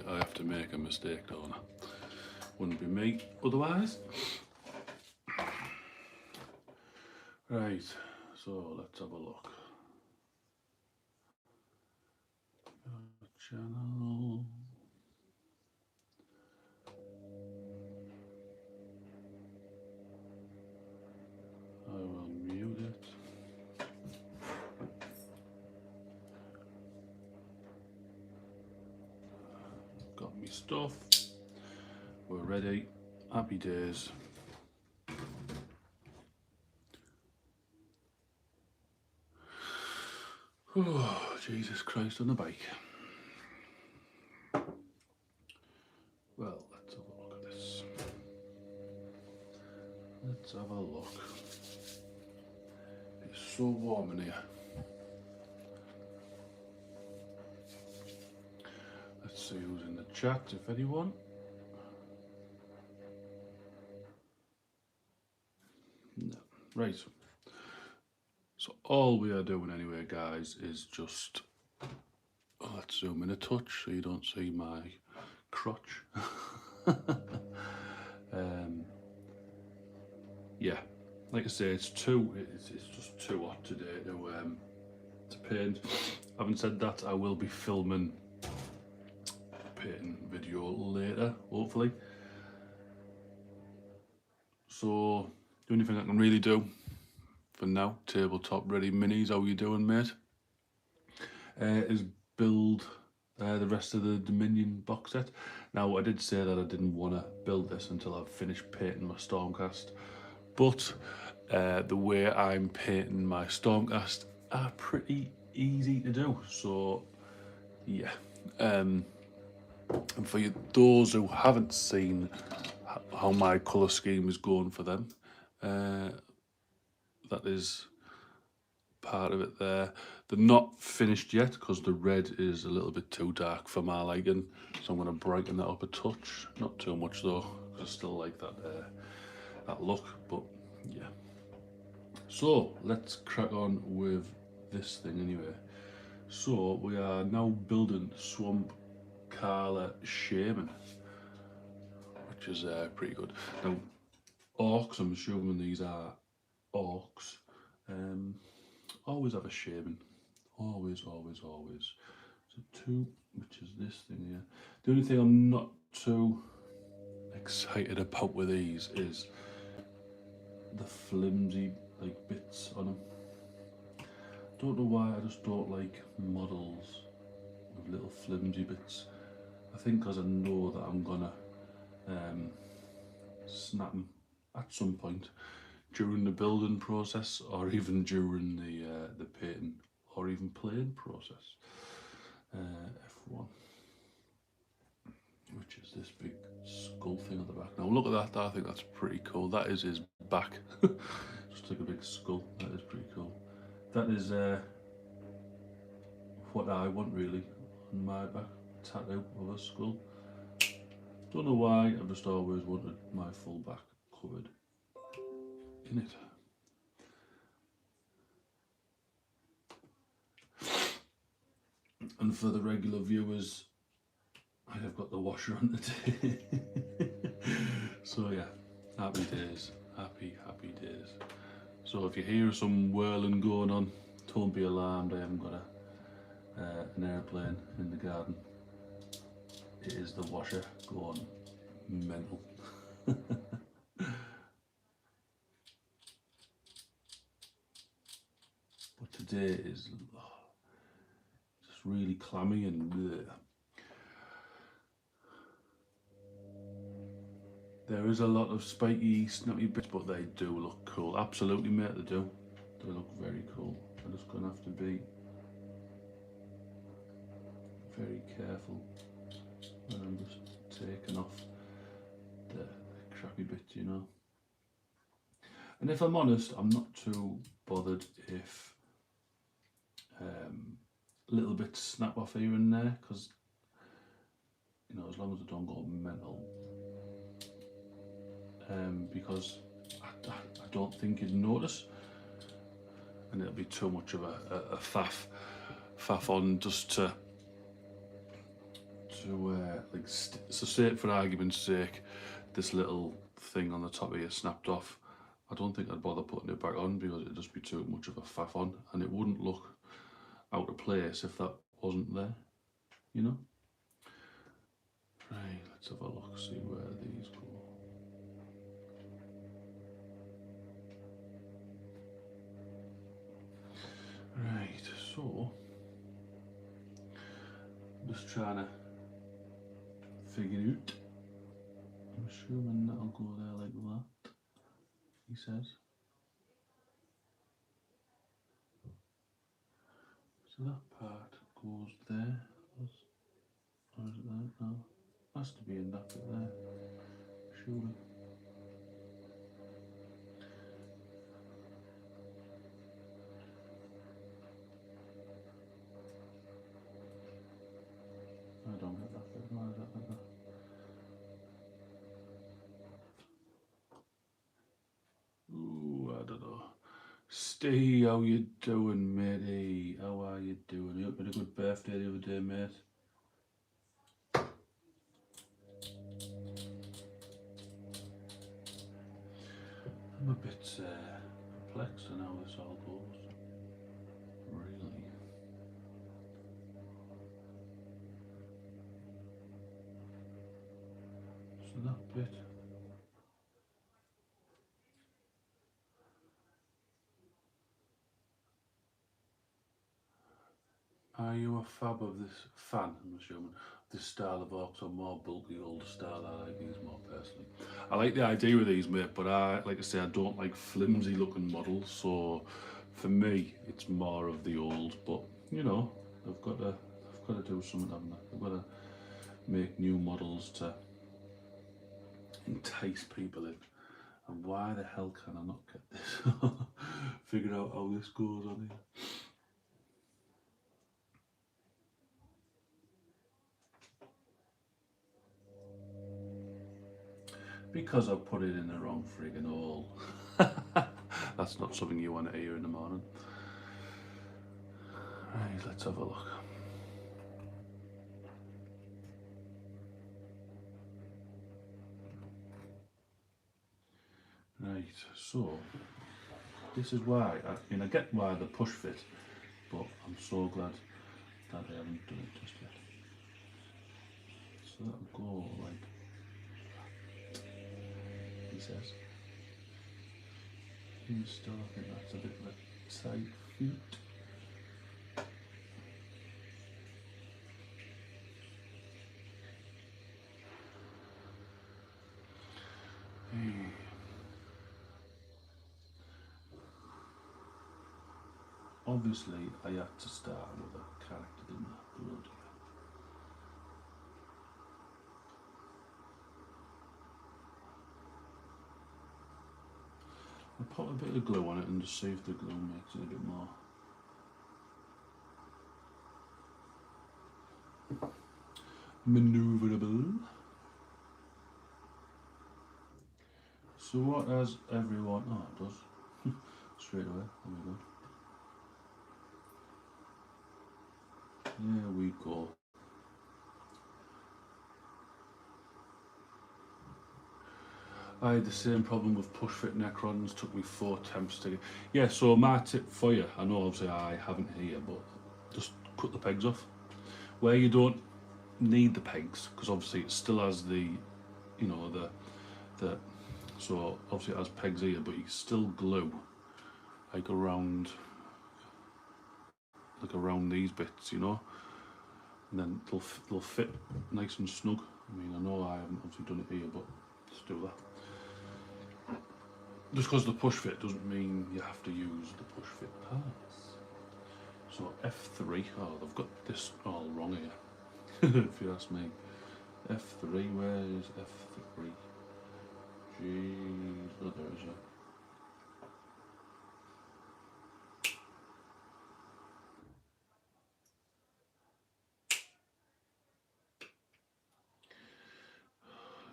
I have to make a mistake, don't I? Wouldn't be me otherwise. Right, so let's have a look. Channel. I will mute it. Got me stuff. We're ready. Happy days. Oh, Jesus Christ on the bike. Well, let's have a look at this. Let's have a look. It's so warm in here. Let's see who's in the chat, if anyone. No. Right. So all we are doing anyway, guys, is just... let's zoom in a touch so you don't see my crotch. Yeah, like I say, it's just too hot today to paint. Having said that, I will be filming a painting video later, hopefully. So the only thing I can really do for now, tabletop ready minis, how you doing, mate? Is build the rest of the Dominion box set. Now, I did say that I didn't want to build this until I've finished painting my Stormcast, but the way I'm painting my Stormcast are pretty easy to do. So, yeah. And for those who haven't seen how my colour scheme is going for them, that is part of it there. They're not finished yet because the red is a little bit too dark for my liking, so I'm going to brighten that up a touch. Not too much though, because I still like that look, but yeah. So let's crack on with this thing anyway. So we are now building Swamp Carla Shaman, which is pretty good. Now, orcs, I'm assuming these are orcs. Always have a shaman. Always, always, always. So 2, which is this thing here. The only thing I'm not too excited about with these is the flimsy bits on them. Don't know why, I just don't like models with little flimsy bits. I think because I know that I'm gonna snap them at some point during the building process, or even during the painting, or even playing process. F1, which is this big skull thing at the back. Now look at that, I think that's pretty cool. That is his back, just like a big skull. That is pretty cool. That is what I want really on my back, tattoo of a skull. Don't know why, I've just always wanted my full back covered in it. And for the regular viewers, I have got the washer on today. So yeah, happy days, happy days. So if you hear some whirling going on, don't be alarmed, I haven't got an airplane in the garden. It is the washer going mental. But today is just really clammy and there is a lot of spiky, snappy bits, but they do look cool. Absolutely, mate, they do. They look very cool. I'm just going to have to be very careful when I'm just taking off the crappy bits, you know. And if I'm honest, I'm not too bothered if little bits snap off here and there, because, you know, as long as I don't go mental. Because I don't think you'd notice, and it'll be too much of a faff on just to to so say for argument's sake, this little thing on the top of here snapped off. I don't think I'd bother putting it back on because it'd just be too much of a faff on, and it wouldn't look out of place if that wasn't there, you know? Right, let's have a look, see where these go. Right, so I'm just trying to figure out. I'm assuming that'll go there like that, he says. So that part goes there. Or is it there? No. Has to be in that bit there. Surely. I don't get that bit. Why is that like that? Ooh, I don't know. Steve, how you doing, matey? How are you doing? You had a good birthday the other day, mate? I'm a bit perplexed on how this all goes. Really? So that bit. Are you a fan of this I'm assuming, this style of orcs or more bulky older style? I like these more personally. I like the idea of these, mate, but like I say, I don't like flimsy looking models, so for me it's more of the old, but you know, I've got to do something, haven't I? I've got to make new models to entice people in. And why the hell can I not get this? Figure out how this goes on here. Because I've put it in the wrong friggin' hole. That's not something you want to hear in the morning. Right, let's have a look. Right, so this is why, I get why the push fit, but I'm so glad that I haven't done it just yet. So that'll go like that, he says. And still, I think that's a bit of a tight fit. Obviously, I had to start with a character, didn't I? Bloody. I'll put a bit of glue on it and just see if the glue makes it a bit more manoeuvrable. So what has everyone... Oh, it does. Straight away. There we go. I had the same problem with push fit Necrons, took me 4 attempts to get... Yeah, so my tip for you, I know obviously I haven't here, but just cut the pegs off. Where you don't need the pegs, because obviously it still has the, you know, the so obviously it has pegs here, but you still glue like around these bits, you know, and then they'll fit nice and snug. I mean, I know I haven't obviously done it here, but just do that. Just because the push fit doesn't mean you have to use the push fit parts. So F3, oh, they've got this all wrong here, if you ask me. F3, where is F3? Jeez, oh, there is a...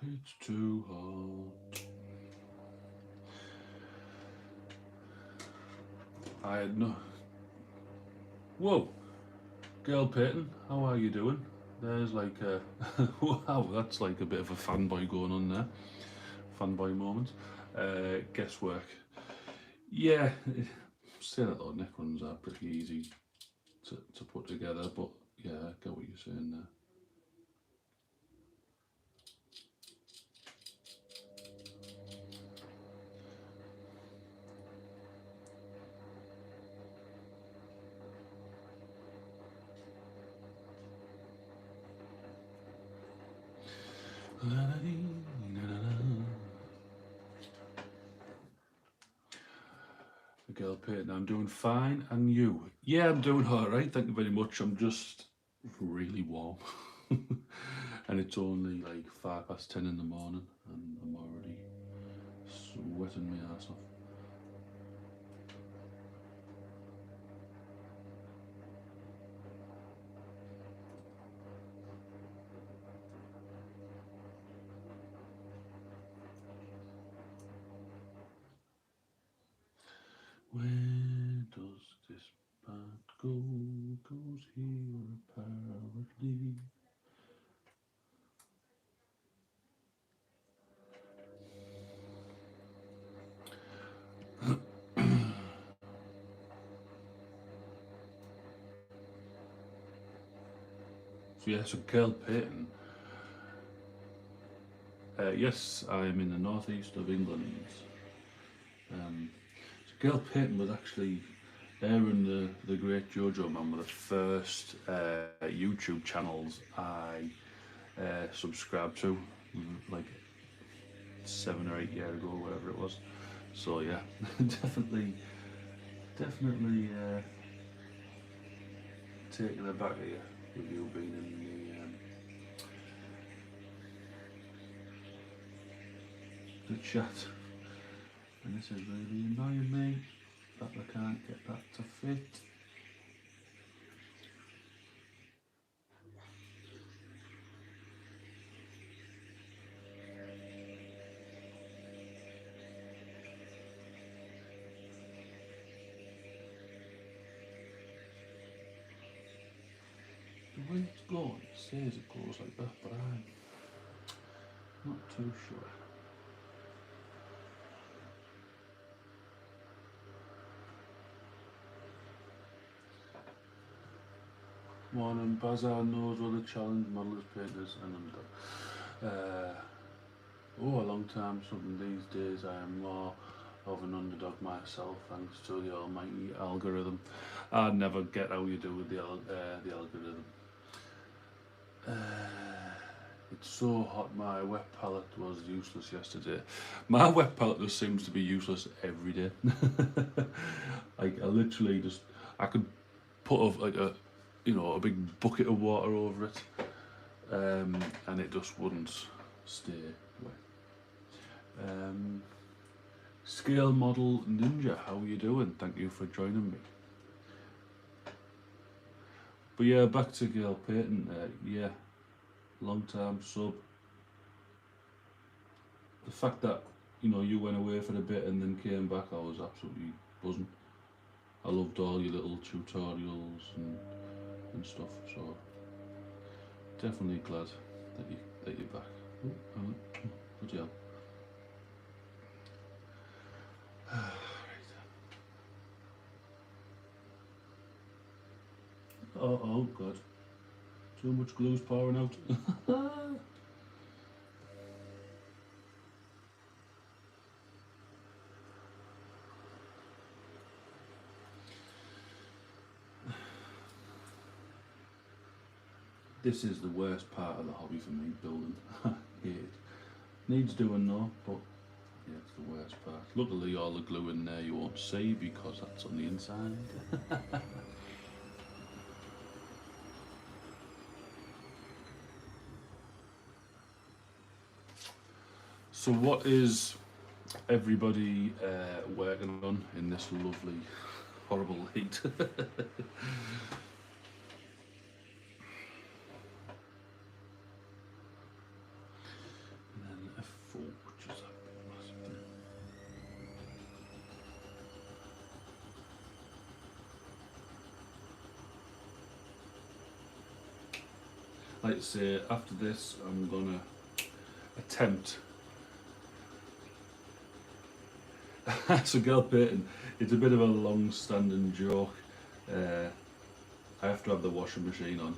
It's too hot. I had no... Whoa! Girl Peyton, how are you doing? There's like a wow, that's like a bit of a fanboy going on there. Fanboy moment. Guesswork. Yeah, say that though. Neck ones are pretty easy to put together, but yeah, I get what you're saying there. The girl painting. I'm doing fine, and you? Yeah, I'm doing all right. Thank you very much. I'm just really warm, and it's only like 10 in the morning, and I'm already sweating my ass off. Where does this path go? Goes here apparently. So yeah, so Girl Payton. Yes, I am in the northeast of England. Um, so Girl Payton was actually Aaron the Great Jojo Man were the first YouTube channels I subscribed to, like 7 or 8 years ago, whatever it was. So yeah, definitely taking it back at you with you being in the chat. And this is really annoying me that I can't get that to fit. The way it's going, it says it goes like that, but I'm not too sure. Morning, Bazaar knows all the challenge modellers, painters, and underdog. A long time, something these days. I am more of an underdog myself, thanks to the almighty algorithm. I never get how you do with the algorithm. It's so hot, my wet palette was useless yesterday. My wet palette just seems to be useless every day. Like I literally just, I could put like a big bucket of water over it, and it just wouldn't stay wet. Scale model ninja, how are you doing? Thank you for joining me. But yeah, back to Gail Payton. Yeah, long time sub. The fact that you went away for a bit and then came back, I was absolutely buzzing. I loved all your little tutorials and stuff. So definitely glad that you're back. Good job. Oh god, too much glue's pouring out. This is the worst part of the hobby for me, building. I hate it. Needs doing though, but yeah, it's the worst part. Luckily all the glue in there you won't see because that's on the inside. So what is everybody working on in this lovely, horrible heat? And then F4, which is a massive thing. like I say, after this, I'm gonna attempt. So girl painting, it's a bit of a long-standing joke. I have to have the washing machine on.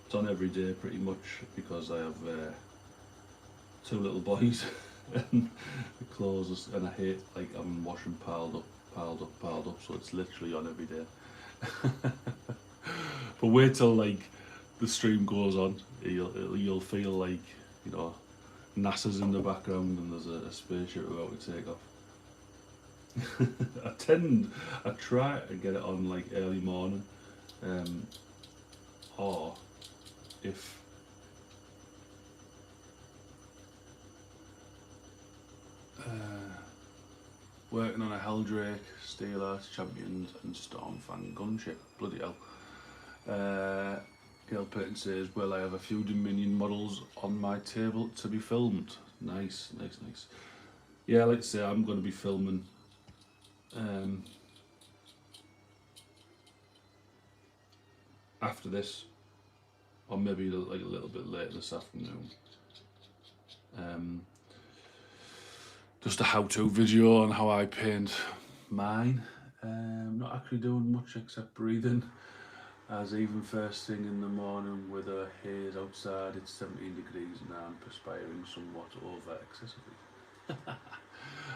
It's on every day pretty much because I have two little boys and the clothes, and I hate like I'm washing piled up. So it's literally on every day. But wait till like the stream goes on, you'll feel like, you know, NASA's in the background and there's a spaceship about to take off. I try to get it on like early morning, or if working on a Helldrake, Steelers, Champions and Stormfang gunship. Bloody hell. Gail Payton says, well, I have a few Dominion models on my table to be filmed. Nice. Yeah, like I say, I'm going to be filming after this, or maybe like a little bit later this afternoon. Just a how-to video on how I paint mine. Not actually doing much except breathing, as even first thing in the morning with a haze outside, it's 17 degrees and I'm perspiring somewhat over excessively.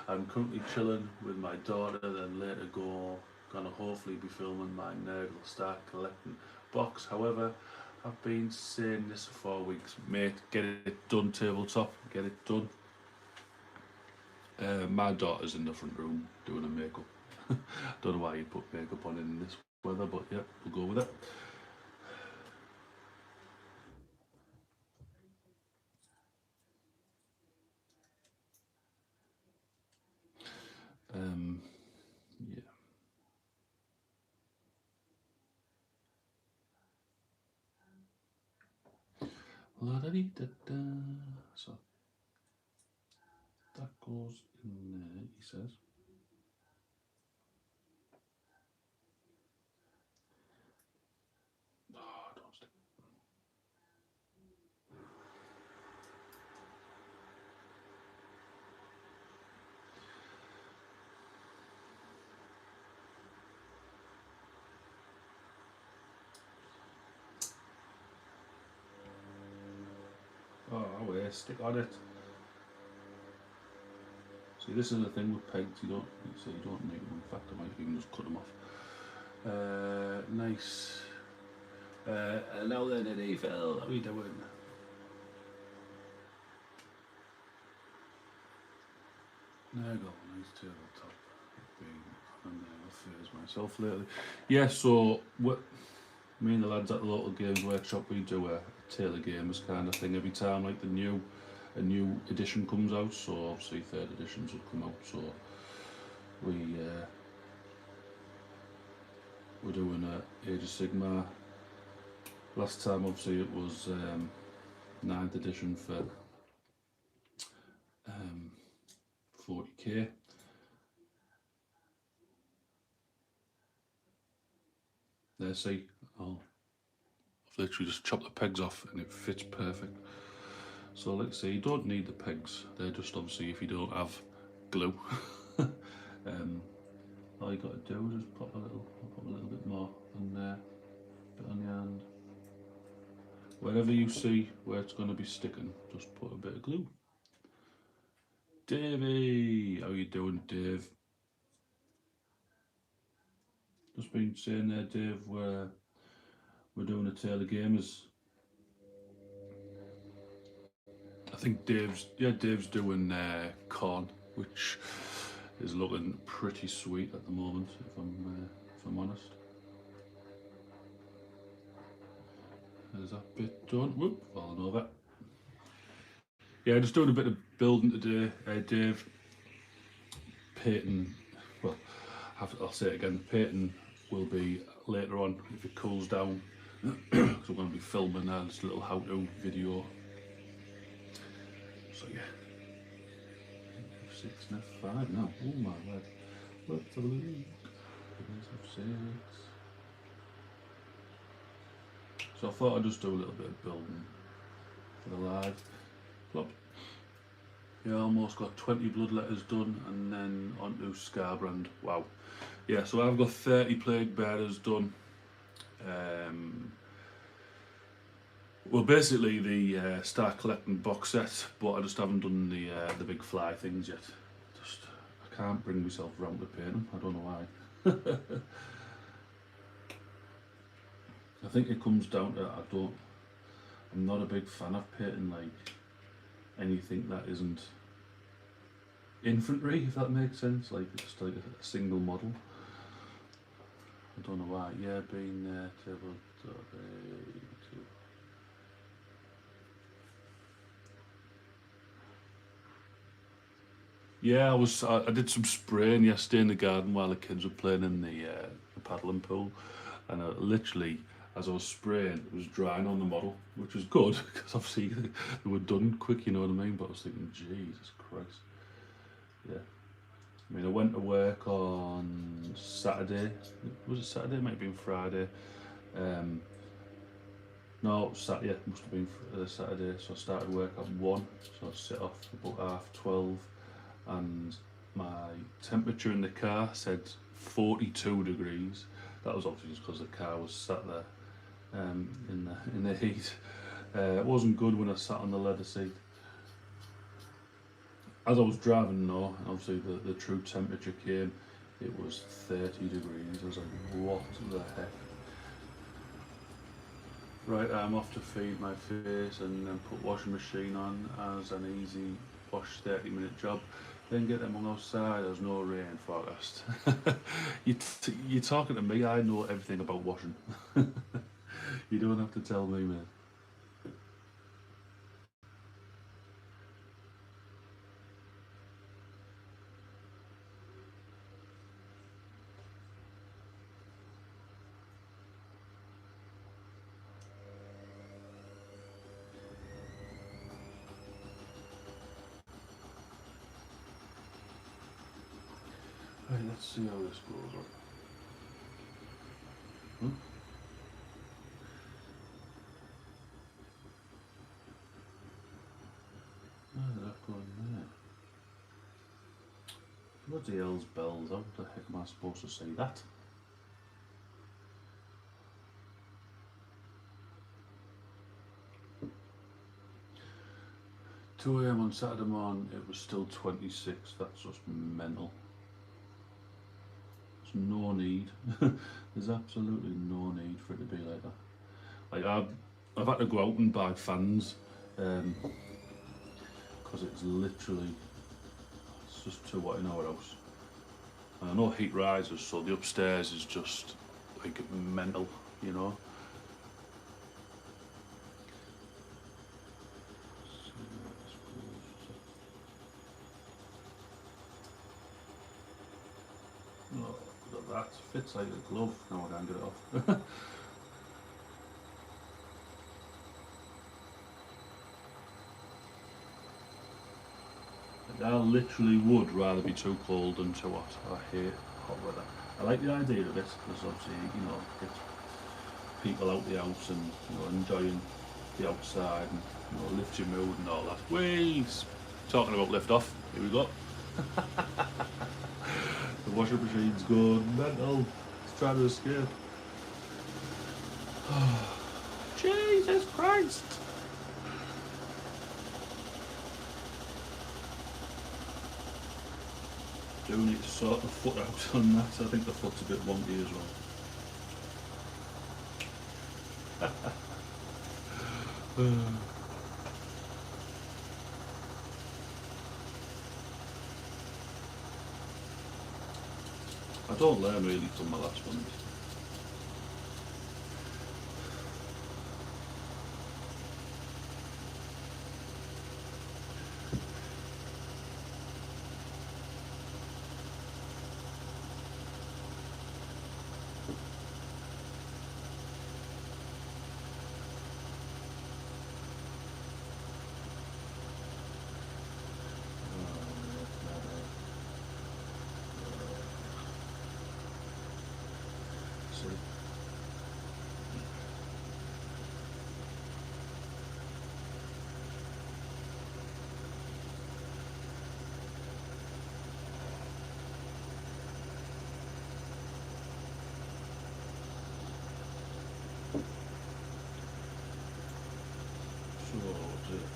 I'm currently chilling with my daughter, then later gonna hopefully be filming my Nurgle start collecting box. However, I've been saying this for 4 weeks, mate, get it done, tabletop, get it done. My daughter's in the front room doing her makeup. Don't know why you put makeup on in this weather, but yeah, we'll go with it. Yeah. La-da-dee-da-da. So that goes in there, he says. Oh, don't stick. Oh, wait, stick on it. See, this is the thing with pegs, you don't need them. In fact, I might even just cut them off. Nice. Now then, Eddie Phil, how are you doing? There you go, nice tabletop. And I'll phase myself lately. Yeah, so what me and the lads at the local games workshop, we do a Taylor Gamers kind of thing every time like a new edition comes out. So obviously third editions will come out. So we're doing a Age of Sigmar. Last time obviously it was 9th edition for 40k. There, see, I've literally just chopped the pegs off and it fits perfect. So like I say, you don't need the pegs. They're just obviously if you don't have glue. All you got to do is just pop a little bit more and bit on your hand. Wherever you see where it's going to be sticking, just put a bit of glue. Davey, how you doing, Dave? Just been saying there, Dave, we're doing a Taylor Gamers. I think Dave's doing corn, which is looking pretty sweet at the moment, if I'm honest. There's that bit done. Whoop, falling over. Yeah, just doing a bit of building today, Dave. Painting, well, I'll say it again, painting will be later on if it cools down, because we're going to be filming this little how-to video. So yeah, F6 and F5 now. Oh my word, let's have a look. F6. So I thought I'd just do a little bit of building for the live. Plop. Yeah, almost got 20 bloodletters done, and then onto Scarbrand. Wow. Yeah, so I've got 30 plague bearers done. Well, basically the start collecting box set, but I just haven't done the big fly things yet. Just I can't bring myself round to paint them. I don't know why. I think it comes down to I'm not a big fan of painting like anything that isn't infantry, if that makes sense. Like just like a single model. I don't know why. Yeah, being there, table. Yeah, I did some spraying yesterday in the garden while the kids were playing in the paddling pool, and literally as I was spraying, it was drying on the model, which was good because obviously they were done quick, you know what I mean. But I was thinking, Jesus Christ, yeah. I mean, I went to work on Saturday. Was it Saturday? It might have been Friday. No, Saturday. Yeah, must have been Saturday. So I started work at 1. So I set off about 12:30. And my temperature in the car said 42 degrees. That was obviously just because the car was sat there in the heat. It wasn't good when I sat on the leather seat. As I was driving though, obviously the true temperature came, it was 30 degrees. I was like, what the heck? Right, I'm off to feed my face and then put washing machine on as an easy wash 30-minute job. Then get them on outside. There's no rain forecast. You're talking to me. I know everything about washing. You don't have to tell me, man. Right, let's see how this goes on. Why did that go in there? Bloody hell's bells. How the heck am I supposed to say that? Two AM on Saturday morning, it was still 26. That's just mental. There's no need. There's absolutely no need for it to be like that. Like I've had to go out and buy fans because it's literally just too hot in our house. And I know heat rises, so the upstairs is just like mental, you know. Oh, look at that, fits like a glove. Now I can't get it off. I literally would rather be too cold than too hot. I hate hot weather. I like the idea of it because obviously, you know, gets people out the house and, you know, enjoying the outside and, you know, lift your mood and all that. Wheeze! Talking about lift off, here we go. The washing machine's good, mental. It's trying to escape. Jesus Christ! Do need to sort the foot out on that. I think the foot's a bit wonky as well. I don't learn really from my last one.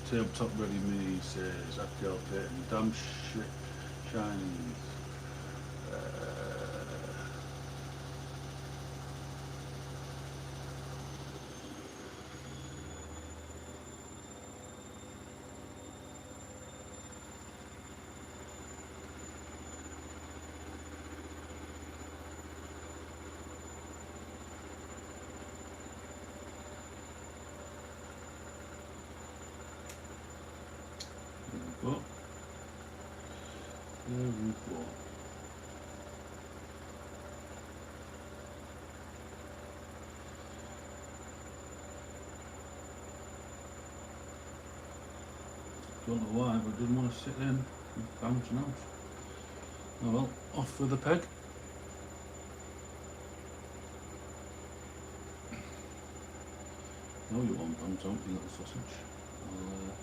Tabletop Ready Mini says at girl pit and damn shit shines. There we go. Don't know why, but I didn't want to sit in and bouncing out. Oh well, off with the peg. No, you won't bounce out, you little sausage. I'll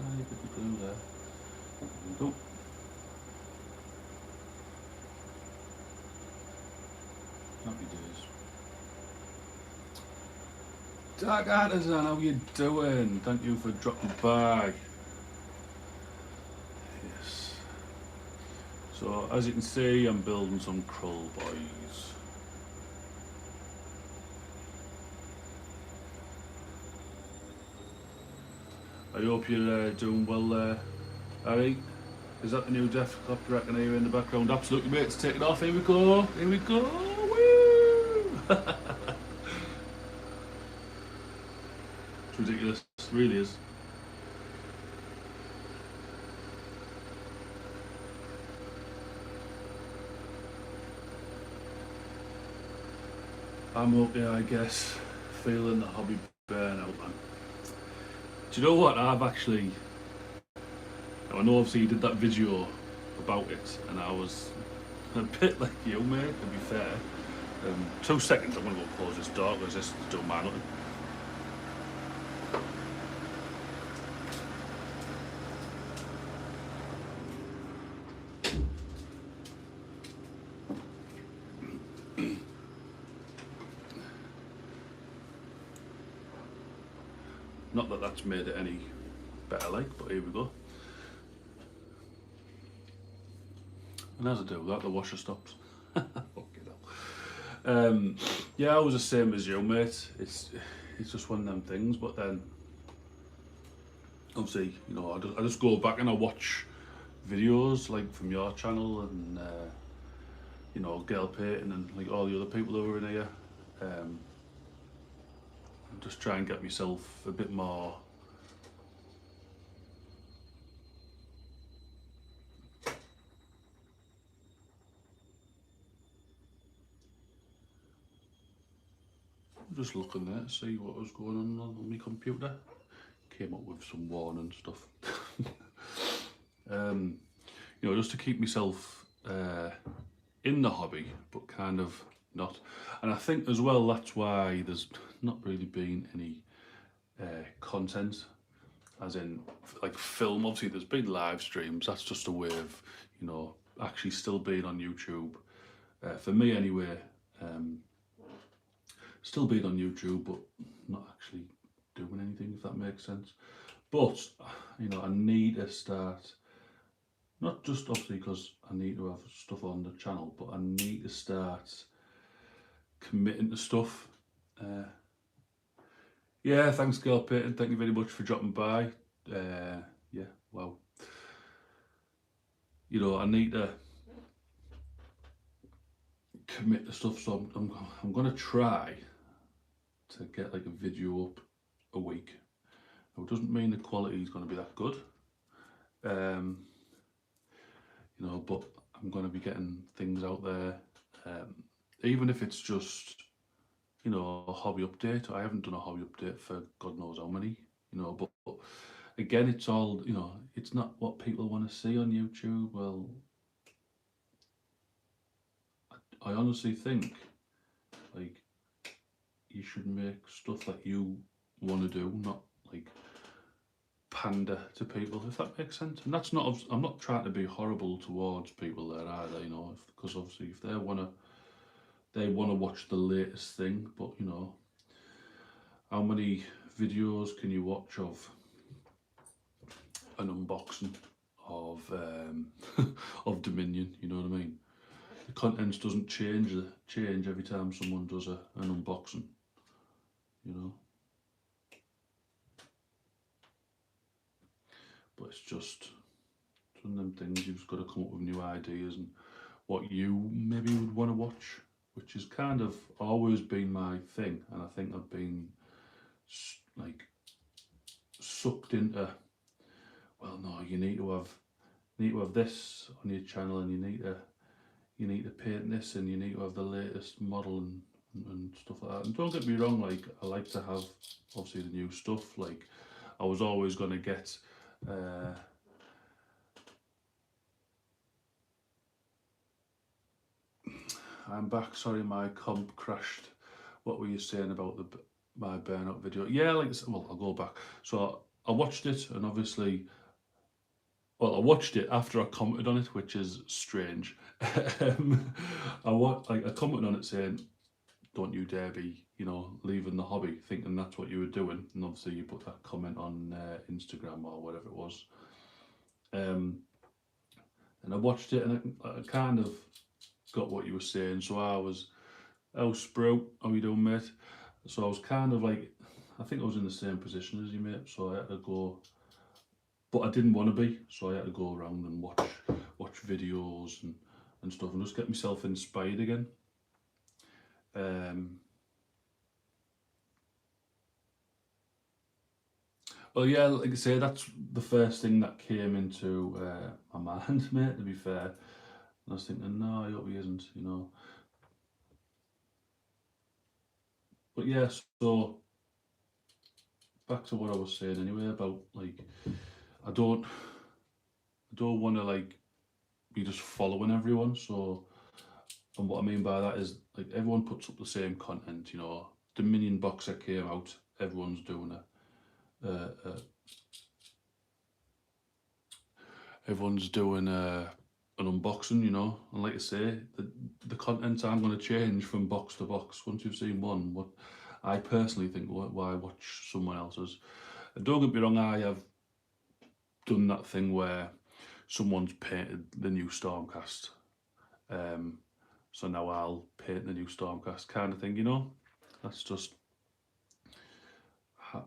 tiny bit of glue there. There we go. Happy days. Dark Artisan, how you doing? Thank you for dropping by. Yes. So as you can see, I'm building some kruleboyz. I hope you're doing well there, Harry. Is that the new Def Copter I can hear in the background? Absolutely, mate. Let's take it off. Here we go. Here we go. Woo! It's ridiculous. It really is. I'm up here, I guess, feeling the hobby burnout, man. Do you know what? I know obviously you did that video about it, and I was a bit like you, mate, to be fair. 2 seconds, I'm going to go close this door because this don't mind nothing. Not that that's made it any better, like, but here we go. And as I do that, the washer stops. Fucking hell. Yeah, I was the same as you, mate. It's just one of them things. But then, obviously, you know, I just go back and I watch videos like from your channel and you know, Girl Payton and like all the other people over in here. Just try and get myself a bit more just looking there to see what was going on my computer. Came up with some warning stuff. You know, just to keep myself in the hobby, but kind of not. And I think as well that's why there's not really been any content, as in like film. Obviously, there's been live streams. That's just a way of, you know, actually still being on YouTube. For me, anyway. Still being on YouTube, but not actually doing anything, if that makes sense. But, you know, I need to start, not just obviously because I need to have stuff on the channel, but I need to start committing to stuff. Yeah, thanks, Girl Payton. Thank you very much for dropping by. Yeah, wow. You know, I need to commit to stuff, so I'm going to try to get like a video up a week. Now, it doesn't mean the quality is going to be that good, you know, but I'm going to be getting things out there, even if it's just, you know, a hobby update. I haven't done a hobby update for God knows how many, you know, but again, it's all, you know, it's not what people want to see on YouTube. Well, I honestly think, like, you should make stuff that you want to do, not like pander to people, if that makes sense. And that's not, I'm not trying to be horrible towards people there either, you know, because obviously if they want to watch the latest thing, but you know, how many videos can you watch of an unboxing of of Dominion? You know what I mean? The contents doesn't change every time someone does an unboxing. You know, but it's just one of them things. You've got to come up with new ideas and what you maybe would want to watch, which has kind of always been my thing, and I think I've been like sucked into. Well, no, you need to have this on your channel, and you need to paint this, and you need to have the latest model and stuff like that. And don't get me wrong, like I like to have obviously the new stuff. Like I was always going to get. I'm back. Sorry, my comp crashed. What were you saying about my burnout video? Yeah, like well, I'll go back. So I watched it, and obviously, well, I watched it after I commented on it, which is strange. I commented on it saying, "Don't you dare be, leaving the hobby," thinking that's what you were doing. And obviously, you put that comment on Instagram or whatever it was. And I watched it, and I kind of got what you were saying. So I was, "Oh, Sprout, how you doing, mate?" So I was kind of like, I think I was in the same position as you, mate. So I had to go, but I didn't want to be. So I had to go around and watch videos and stuff, and just get myself inspired again. Well, yeah, like I say, that's the first thing that came into my mind, mate. To be fair, and I was thinking, no, I hope he isn't. But yeah, so back to what I was saying anyway about like I don't want to like be just following everyone. So, and what I mean by that is like everyone puts up the same content. Dominion Boxer came out, everyone's doing everyone's doing an unboxing. And like I say, the content I'm going to change from box to box. Once you've seen one, what I personally think, why watch someone else's? And don't get me wrong, I have done that thing where someone's painted the new Stormcast. So now I'll paint the new Stormcast kind of thing. That's just how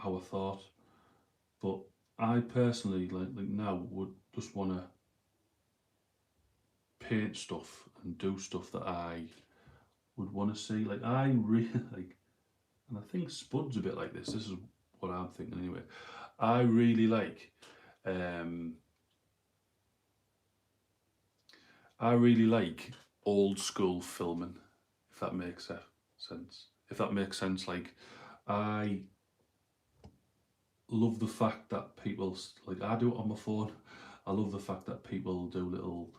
I thought. But I personally like now would just want to paint stuff and do stuff that I would want to see. Like I really like, and I think Spud's a bit like this. This is what I'm thinking anyway. I really like. I really like old school filming, if that makes sense. If that makes sense, like I love the fact that people, like I do it on my phone. I love the fact that people do little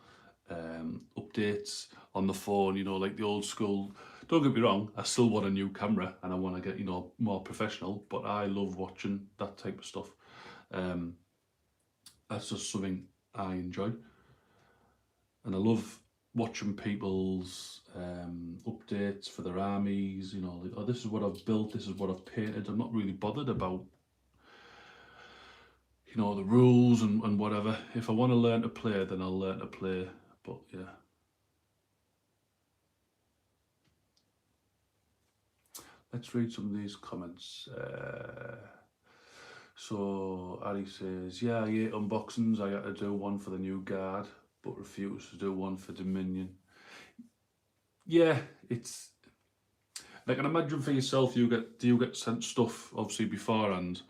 updates on the phone, like the old school. Don't get me wrong, I still want a new camera and I want to get, more professional, but I love watching that type of stuff. That's just something I enjoy. And I love watching people's updates for their armies, like, oh, this is what I've built, this is what I've painted. I'm not really bothered about the rules and whatever. If I want to learn to play, then I'll learn to play. But yeah. Let's read some of these comments. So Ali says, yeah, I hate unboxings. I had to do one for the new guard, but refused to do one for Dominion. Yeah, it's like, and imagine for yourself, do you get sent stuff obviously beforehand,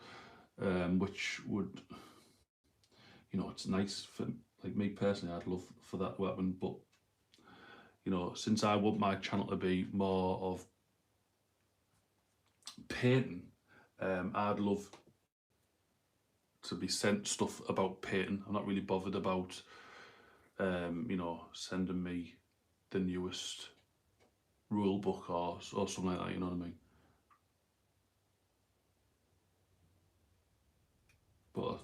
which would, it's nice for like me personally. I'd love for that to happen, but since I want my channel to be more of painting, I'd love to be sent stuff about painting. I'm not really bothered about, sending me the newest rule book or something like that. You know what I mean? But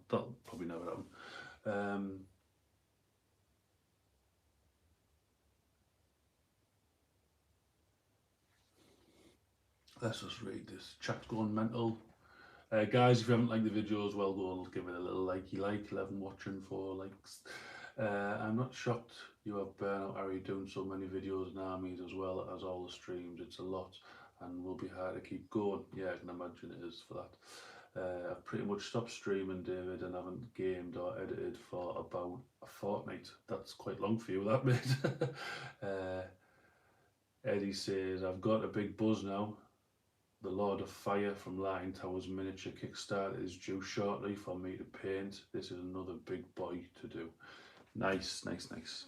that'll probably never happen. Let's just read this. Chat's going mental. Guys, if you haven't liked the videos, well, go and give it a little likey like. 11 watching, 4 likes. I'm not shocked you have burnout, Harry, doing so many videos and armies as well as all the streams. It's a lot and will be hard to keep going. Yeah, I can imagine it is for that. I've pretty much stopped streaming, David, and haven't gamed or edited for about a fortnight. That's quite long for you, that, mate. Eddie says, I've got a big buzz now. The Lord of Fire from Lion Towers miniature Kickstarter is due shortly for me to paint. This is another big boy to do. Nice, nice, nice.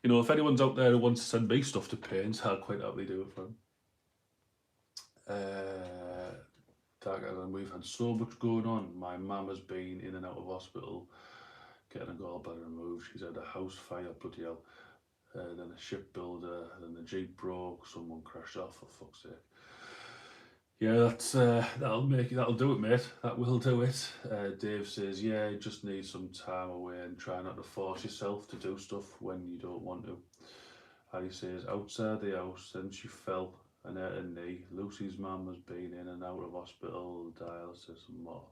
You know, if anyone's out there who wants to send me stuff to paint, I'll quite happily do it for them. And we've had so much going on. My mum has been in and out of hospital, getting a gallbladder removed. She's had a house fire, bloody hell. Then a shipbuilder, then the Jeep broke, someone crashed off, for fuck's sake. Yeah, that'll do it, mate. That will do it. Dave says, yeah, you just need some time away and try not to force yourself to do stuff when you don't want to. Harry says, outside the house, then she fell and hurt her knee. Lucy's mum has been in and out of hospital, dialysis and more.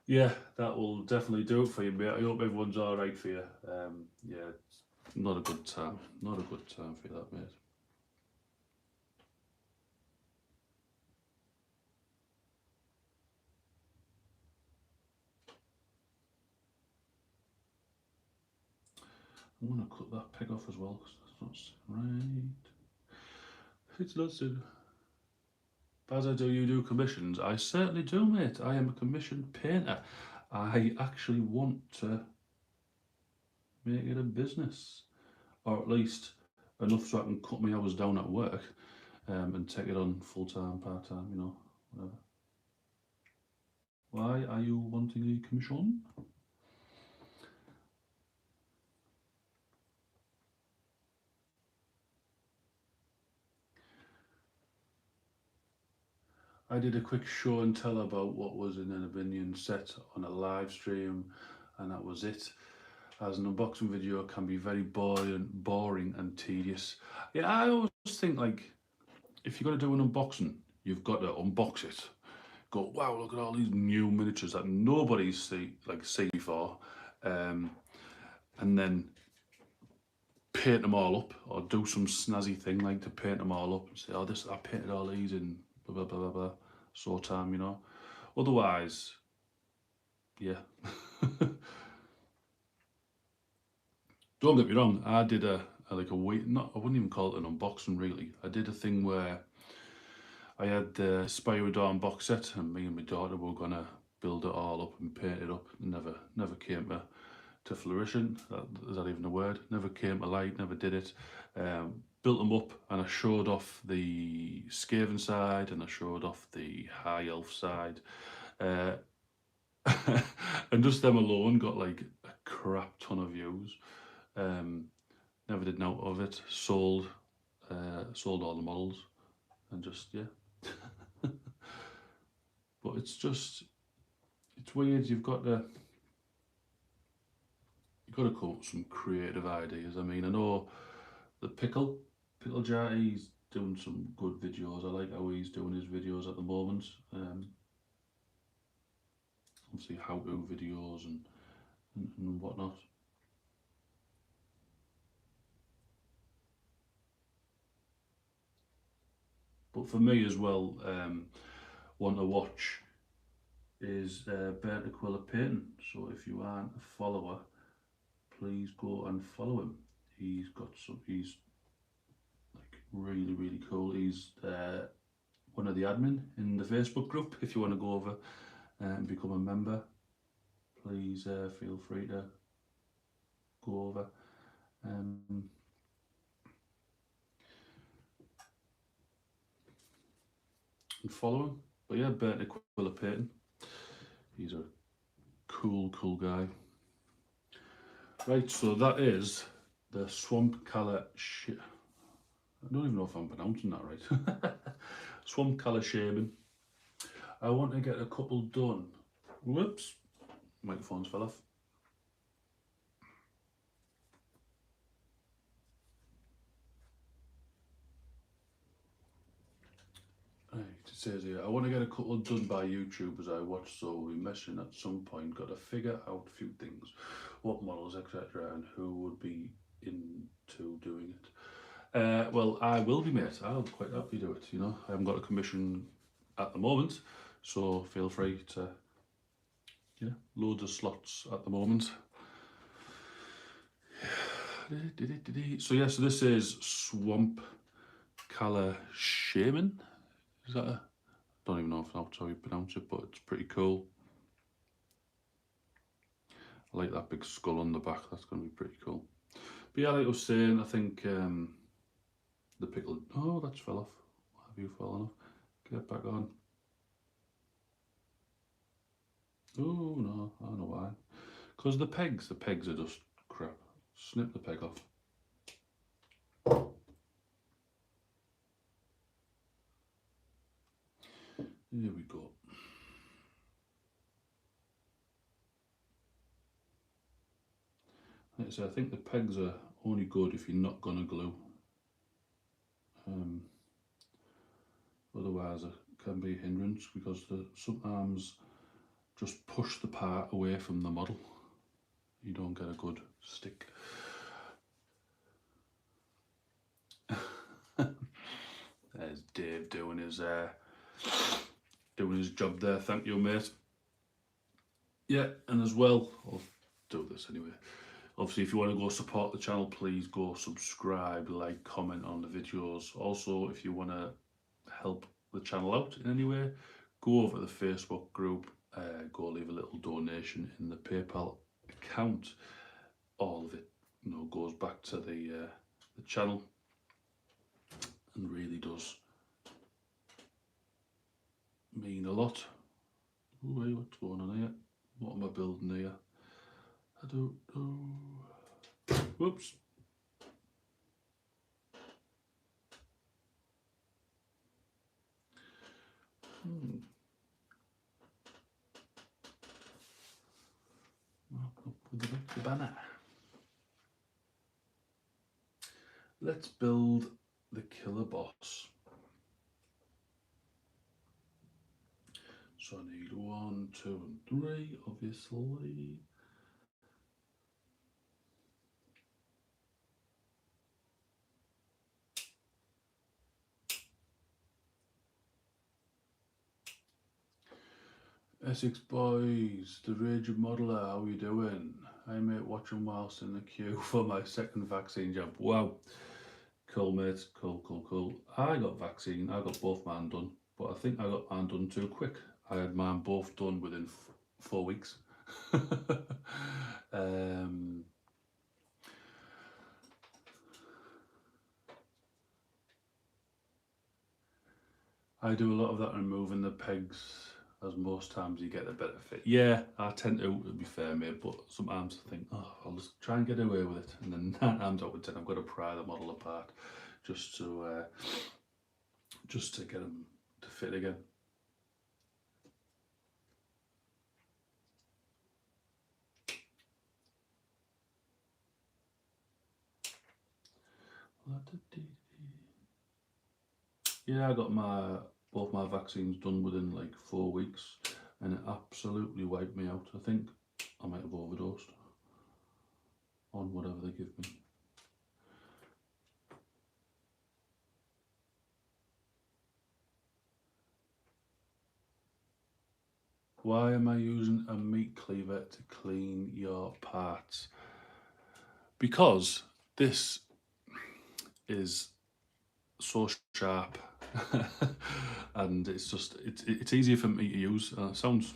Yeah, that will definitely do it for you, mate. I hope everyone's all right for you. Yeah, it's not a good time. Not a good time for you, that, mate. I'm going to cut that peg off as well, because that's not right. It's not so. Bazza, do you do commissions? I certainly do, mate. I am a commissioned painter. I actually want to make it a business, or at least enough so I can cut my hours down at work and take it on full-time, part-time, you know, whatever. Why are you wanting a commission? I did a quick show and tell about what was in an opinion set on a live stream, and that was it. As an unboxing video can be very boring and tedious. Yeah, I always think, like, if you're going to do an unboxing, you've got to unbox it. Go, wow, look at all these new miniatures that nobody's seen before, and then paint them all up, or do some snazzy thing like to paint them all up and say, oh, I painted all these in blah blah blah blah, so time, you know. Otherwise, yeah. Don't get me wrong, I did a week, not, I wouldn't even call it an unboxing really. I did a thing where I had the Spyro Dawn box set, and me and my daughter were gonna build it all up and paint it up. Never came to fruition. Is that even a word? Never came to light. Never did it. Built them up, and I showed off the Skaven side, and I showed off the High Elf side, and just them alone got like a crap ton of views. Never did note of it. Sold all the models, and just, yeah. But it's weird. You've got to come up with some creative ideas. I mean, I know the pickle jar, he's doing some good videos. I like how he's doing his videos at the moment. Obviously how-to videos and whatnot. But for me as well, one to watch is Bernd Aquila Painting. So if you aren't a follower, please go and follow him. He's like really cool. He's one of the admin in the Facebook group. If you want to go over and become a member, please feel free to go over. And follow him. But yeah, Bernd Aquila Painting. He's a cool guy. Right, so that is the swamp colour shit. I don't even know if I'm pronouncing that right. Swamp colour shaming. I want to get a couple done. Whoops, microphones fell off. It says here, I want to get a couple done by YouTubers I watch, so we'll be messing at some point. Got to figure out a few things, what models, etc., and who would be into doing it. Well, I will be, mate. I'll quite happily do it. You know, I haven't got a commission at the moment, so feel free to, yeah, loads of slots at the moment. So yeah, so this is Swamp Color Shaman. Is that a? Don't even know if that's how you pronounce it, but it's pretty cool. I like that big skull on the back. That's going to be pretty cool. But yeah, like I was saying, I think the pickle. Oh, that's fell off. Why have you fallen off? Get back on. Oh no, I don't know why. Because the pegs are just crap. Snip the peg off. Here we go. Like I say, I think the pegs are only good if you're not going to glue. Otherwise, it can be a hindrance because some arms just push the part away from the model. You don't get a good stick. There's Dave doing his job there. Thank you, mate. Yeah, and as well, I'll do this anyway. Obviously, if you want to go support the channel, please go subscribe, like, comment on the videos. Also, if you want to help the channel out in any way, go over to the Facebook group, go leave a little donation in the PayPal account. All of it, you know, goes back to the channel and really does mean a lot. Ooh, hey, what's going on here? What am I building here? I don't know. Whoops. With the banner. Let's build the killer boss. So I need 1, 2, and 3, obviously. Essex boys, the Raging Modeler, how are you doing? Hey mate, watching whilst in the queue for my second vaccine jab. Wow, cool mate, cool. I got vaccine, I got both mine done, but I think I got mine done too quick. I had mine both done within 4 weeks. I do a lot of that removing the pegs, as most times you get a better fit. Yeah, I tend to be fair, mate, but sometimes I think, oh, I'll just try and get away with it. And then 9 times out of 10, I've got to pry the model apart just to get them to fit again. Yeah, I got both my vaccines done within like 4 weeks, and it absolutely wiped me out. I think I might have overdosed on whatever they give me. Why am I using a meat cleaver to clean your parts? Because this is so sharp and it's easier for me to use. It sounds,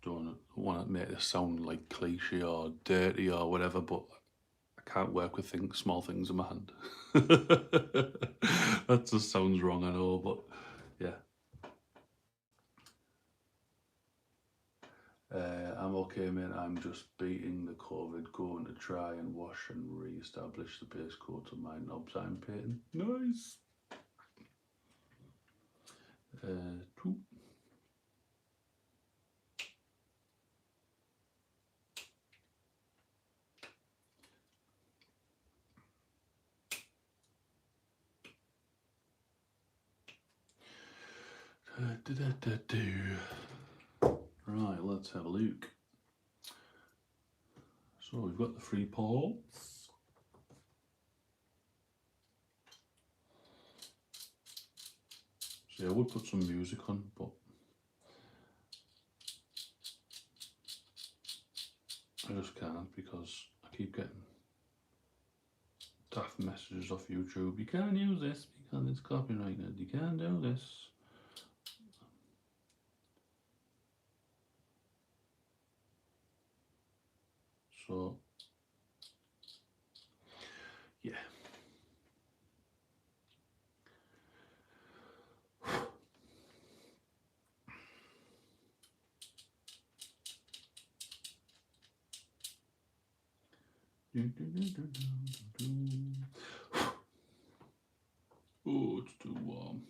don't want to make this sound like cliche or dirty or whatever, but I can't work with small things in my hand. That just sounds wrong, I know, but yeah. I'm okay, mate. I'm just beating the COVID, going to try and wash and re-establish the base coat of my knobs I'm painting. Nice. 2. Right, let's have a look. So we've got the 3 ports. So yeah, I would put some music on, but I just can't because I keep getting daft messages off YouTube. You can't use this because it's copyrighted. You can't do this. So yeah. Oh, it's too warm.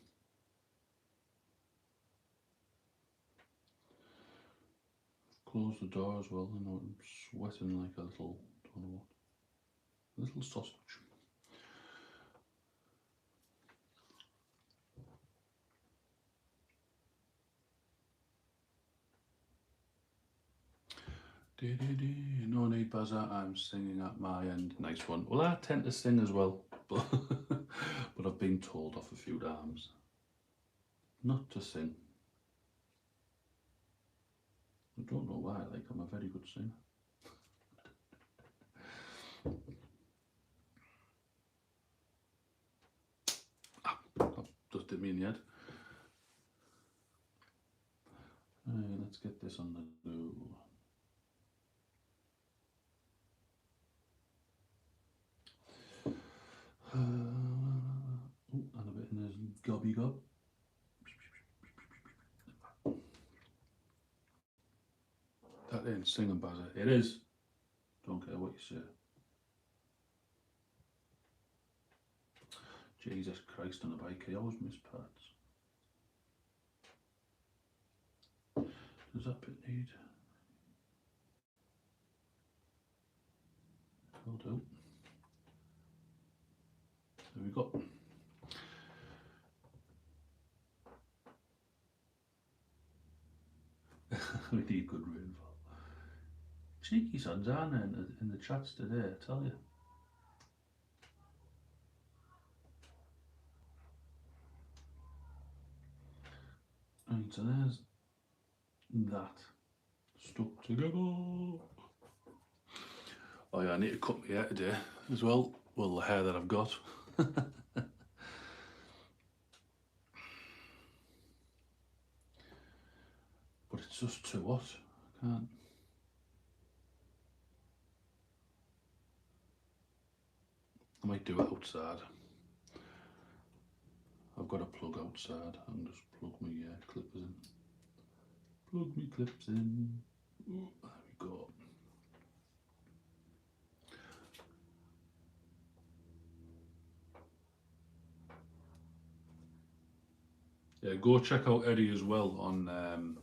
Close the door as well. I know I'm sweating like a little, don't know what, a little sausage. No need buzzer, I'm singing at my end. Nice one. Well, I tend to sing as well, but but I've been told off a few times not to sing. I don't know why, like I'm a very good singer. That just hit me in the head. Let's get this on the go. And a bit in his gobby gob. That ain't singing buzzer. It is. Don't care what you say. Jesus Christ on a bike, I always miss parts. Does that bit need? Will do. There we go. We need good rainfall. Cheeky sons, aren't they, in the chats today, I tell you. Right, so there's that stuck together. Oh yeah, I need to cut my hair today as well. Well, the hair that I've got. But it's just too hot. I can't. I might do it outside. I've got a plug outside. I'll just plug my clippers in. Plug me clips in. Ooh, there we go. Yeah, go check out Eddie as well on.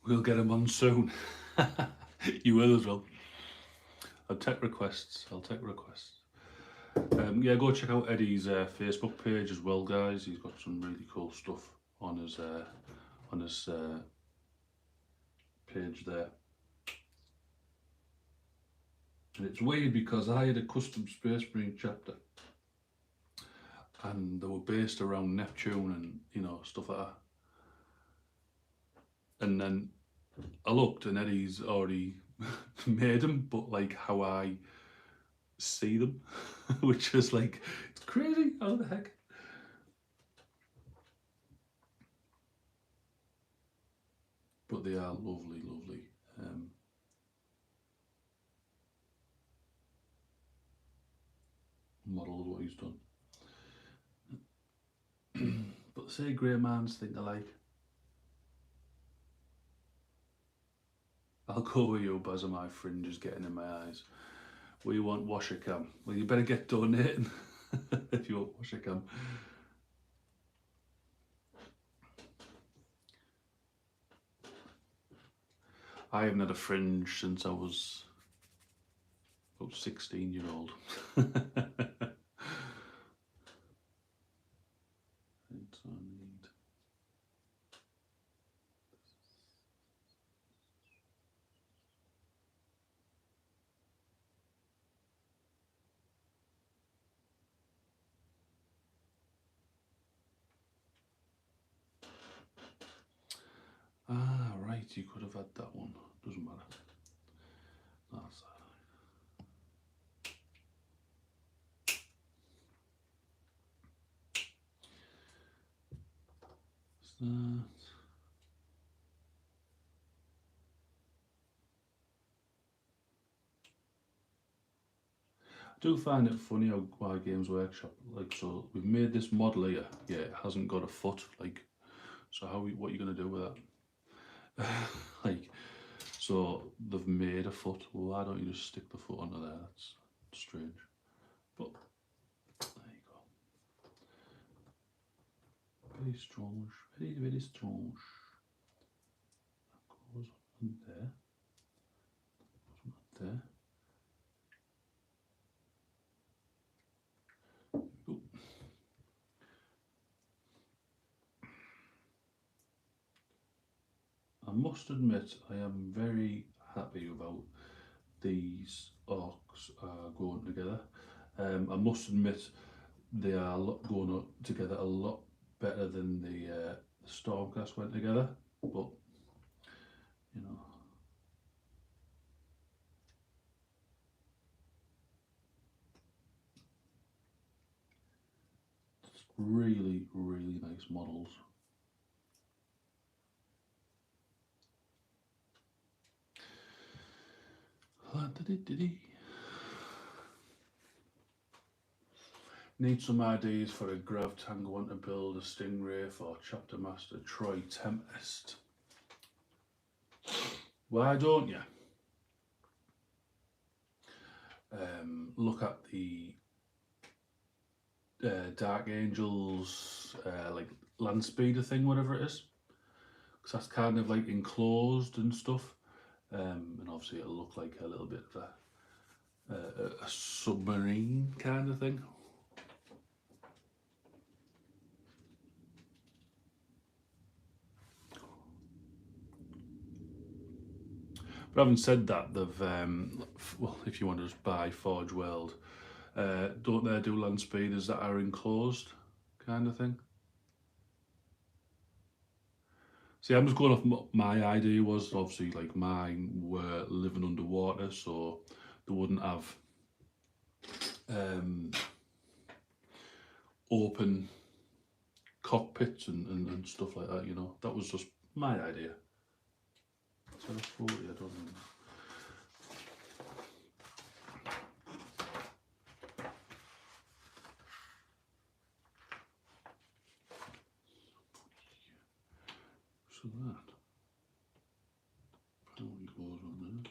We'll get him on soon. You will as well. I'll take requests. Yeah, go check out Eddie's Facebook page as well, guys. He's got some really cool stuff on his page there. And it's weird because I had a custom Space Marine chapter, and they were based around Neptune and stuff like that. And then I looked, and Eddie's already made them, but like how I see them, which is like, it's crazy. How the heck? But they are lovely, lovely. Model of what he's done. But say grey mans think alike. I'll go with you, Buzzer. My fringe is getting in my eyes. We want washer cam. Well, you better get donating if you want washer cam. I haven't had a fringe since I was about 16-year-old. you could have had that one. Doesn't matter. That's that. I do find it funny how why Games Workshop, like, so we've made this model here, yeah, it hasn't got a foot, like, so what are you going to do with that? Like, so they've made a foot, well, why don't you just stick the foot onto there? That's strange, but there you go. Very strange, very strange. That goes on there, there. Ooh. I must admit, I am very happy about these orcs going together. I must admit, they are going together a lot better than the Stormcast went together, but you know. It's really, really nice models. Need some ideas for a Grav Tango. Want to build a Stingray for Chapter Master Troy Tempest. Why don't you? Look at the Dark Angels, like land speeder thing, whatever it is, because that's kind of like enclosed and stuff, and obviously it'll look like a little bit of a submarine kind of thing. But having said that, they've well, if you want to just buy Forge World, don't they do land speeders that are enclosed kind of thing? See, I'm just going off my idea was obviously like mine were living underwater, so they wouldn't have open cockpits and stuff like that, you know. That was just my idea. So I don't know. So that probably goes on there.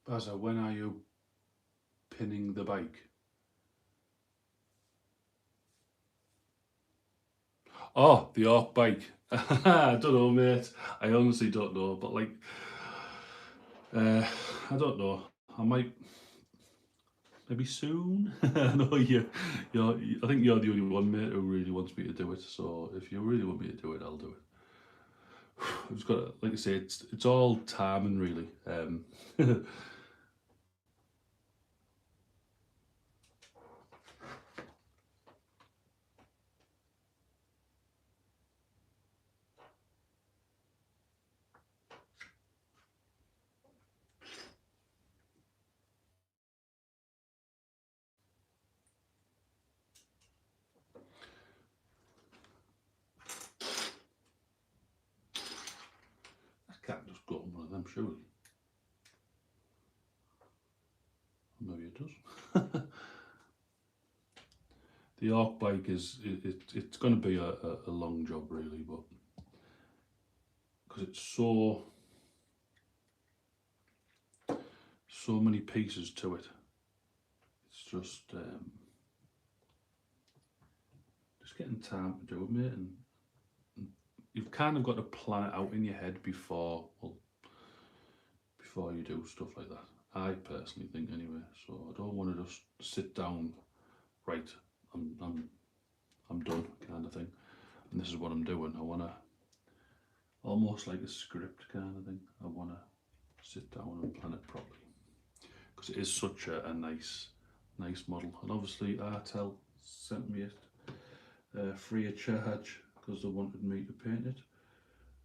Baza, when are you pinning the bike? Oh, the Orc bike. I don't know, mate. I honestly don't know, but like, I don't know. I might, maybe soon. I know you're. I think you're the only one, mate, who really wants me to do it. So if you really want me to do it, I'll do it. I've just got to, like I say, it's all timing, really. I can't just go on one of them, surely. Maybe it does. The Orc bike it's going to be a long job, really, but because it's so so many pieces to it. It's just getting time to do it, mate, and you've kind of got to plan it out in your head before you do stuff like that. I personally think anyway. So I don't want to just sit down, right, I'm done kind of thing, and this is what I'm doing. I want to, almost like a script kind of thing. I want to sit down and plan it properly, because it is such a nice model. And obviously Artel sent me it free of charge because they wanted me to paint it,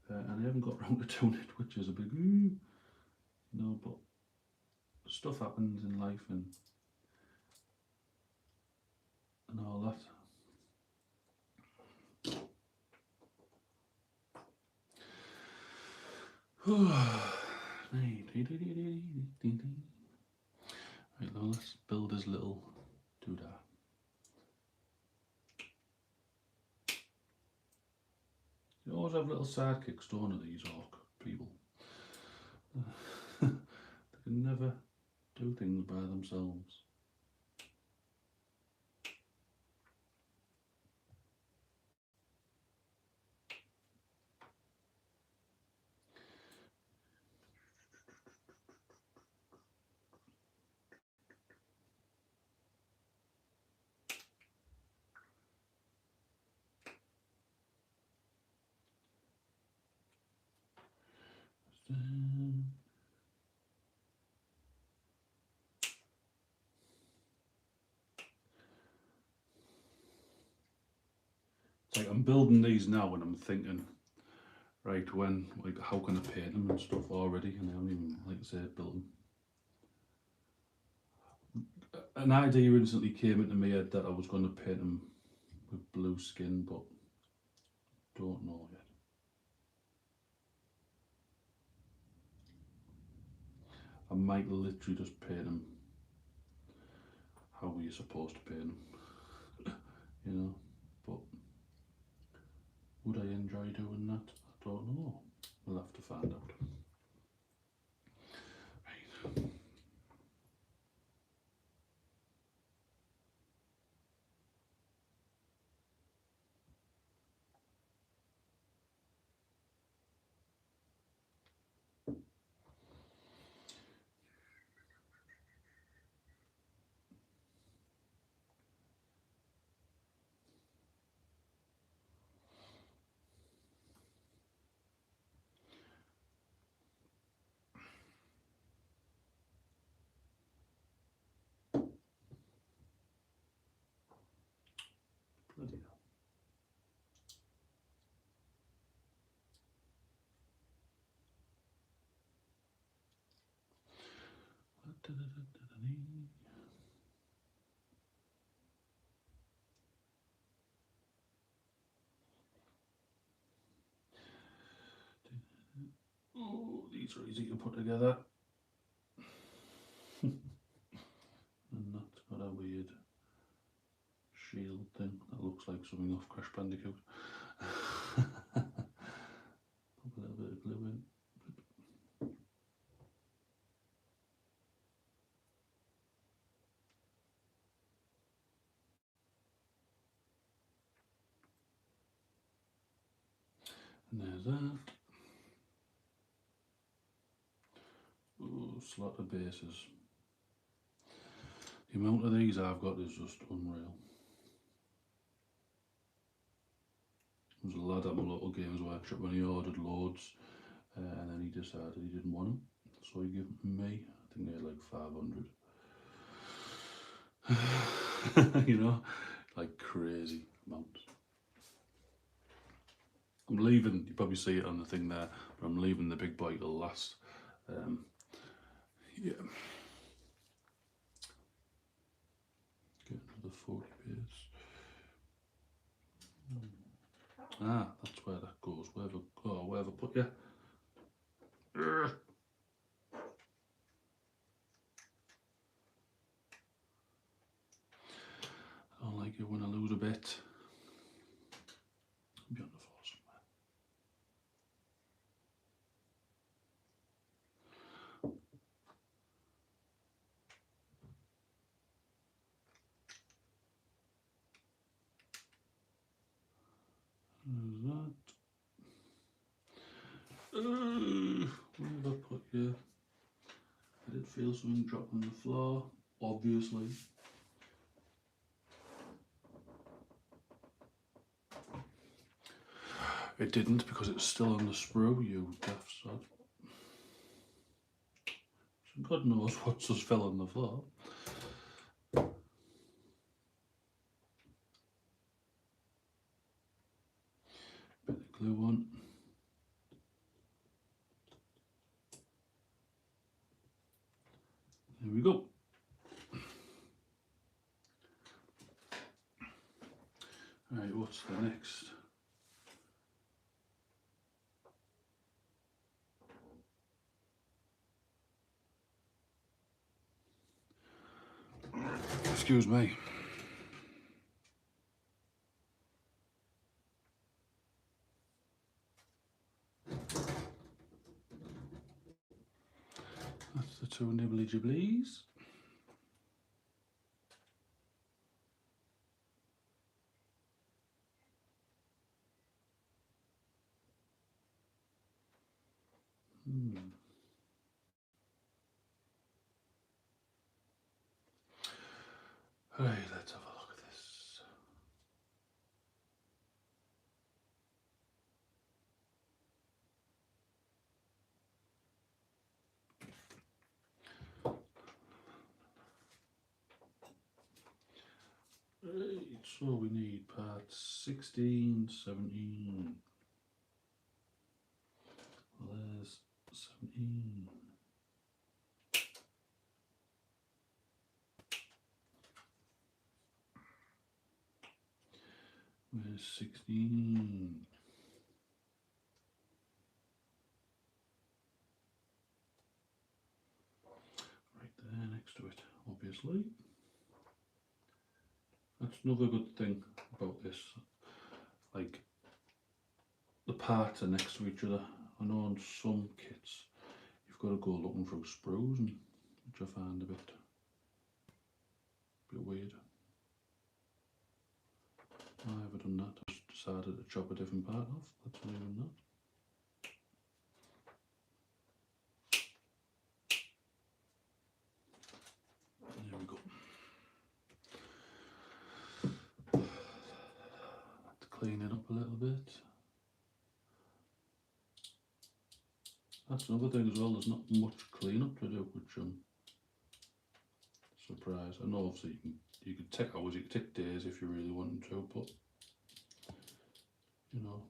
and I haven't got round to doing it, which is a big but stuff happens in life and all that. Right, now let's build his little doodah. You always have little sidekicks, don't you, these orc people? They can never do things by themselves. It's like I'm building these now and I'm thinking, right, how can I paint them and stuff already, and I haven't even, like I said, built them. An idea instantly came into my head that I was going to paint them with blue skin, but don't know yet. I might literally just paint them how you're supposed to paint them, you know, but would I enjoy doing that? I don't know. We'll have to find out. Right. Bloody hell. Oh, these are easy to put together. And that's got a weird shield thing that looks like something off Crash Bandicoot. Put a little bit of glue in. And there's that. Oh, slot of bases. The amount of these I've got is just unreal. There was a lad at my local games workshop when he ordered loads, and then he decided he didn't want them, so he gave them to me. I think they had like 500. You know, like crazy amounts. I'm leaving, you probably see it on the thing there, but I'm leaving the big boy till last. Yeah. Get another 40 bits. Ah, that's where that goes. Wherever put you. I don't like it when I lose a bit. I'll be on the floor somewhere. feel something drop on the floor, obviously. It didn't because it's still on the sprue, you daft sod. So God knows what just fell on the floor. Bit of glue on. There we go. Right, what's the next? Excuse me. That's the two nibbly gibblies. Right, let's have a look at this. Right, so we need parts 16, 17. Well, there's 17. Where's 16? Right there next to it, obviously. That's another good thing about this. Like, the parts are next to each other. I know on some kits you've got to go looking through sprues, and which I find a bit weird. I haven't done that. I just decided to chop a different part off. That's not even that. There we go. Let's clean it up a little bit. That's another thing as well, there's not much cleanup to do, which I'm surprised. I know obviously you could take hours, you could take days if you really wanted to, but you know,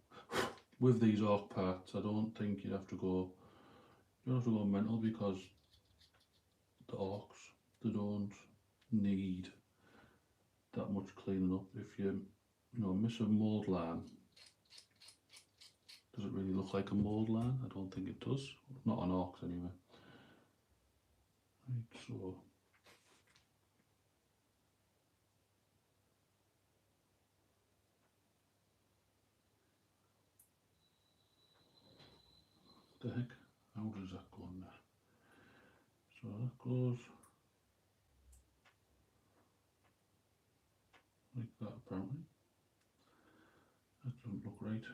with these orc parts, I don't think you don't have to go mental, because the orcs, they don't need that much cleaning up. If you miss a mould line, does it really look like a mould line? I don't think it does. Not on orcs anyway. Right, so the heck? How does that go on there? So that goes like that apparently. That doesn't look right.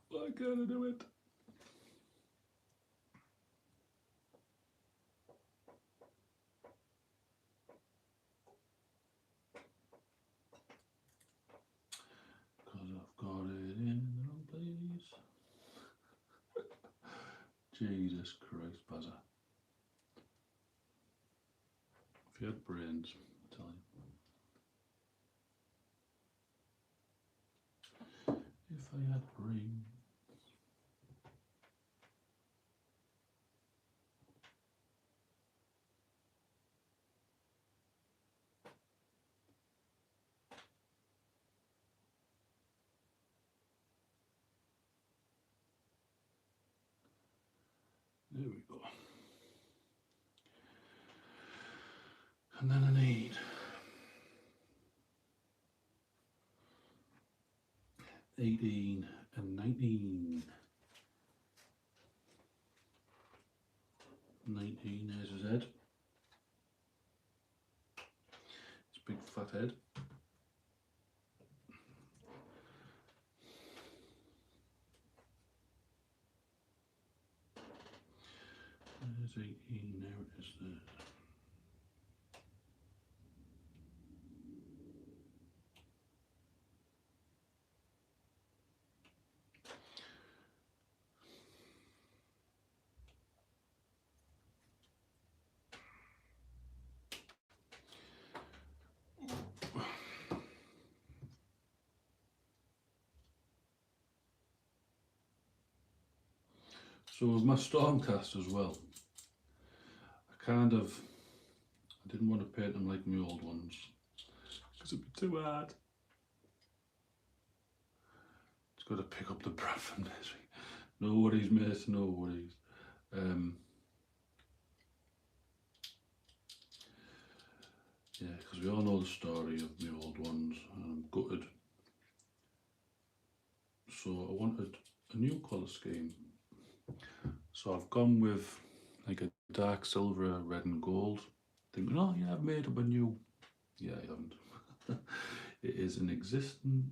Why can't I do it? Because I've got it in the wrong place. Jesus Christ, Bazza. If you had brains, I tell you. If I had brains. There we go. And then I need 18 and 19. 19, there's his head. His big fat head. There's 18, there it is there. So with my Stormcast as well, I didn't want to paint them like my old ones because it'd be too hard. It's got to pick up the brat from this week. No worries, mate, no worries. Yeah, because we all know the story of my old ones, and I'm gutted. So I wanted a new colour scheme. So I've gone with like a dark silver, red and gold. Thinking, oh yeah, I've made up a new. Yeah, I haven't. It is an existing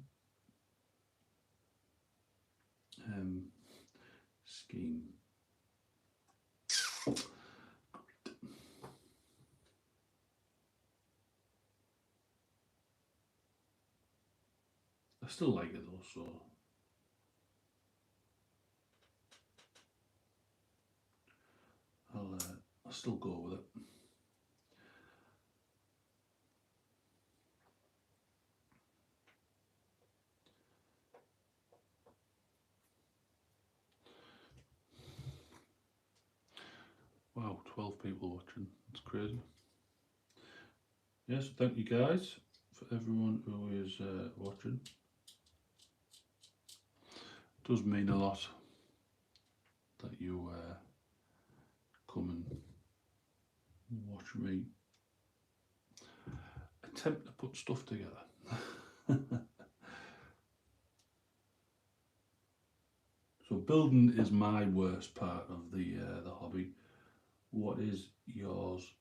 scheme. I still like it though, so I'll still go with it. Wow, 12 people watching. That's crazy. Yes, thank you guys for everyone who is watching. It does mean a lot that you come and watch me attempt to put stuff together. So building is my worst part of the hobby. What is yours?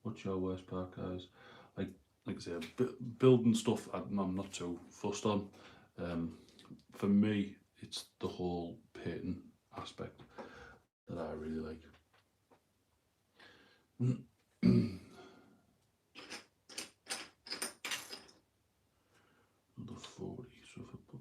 What's your worst part, guys? Like I say, building stuff I'm not too fussed on. For me, it's the whole painting aspect that I really like. Another 40, so if I put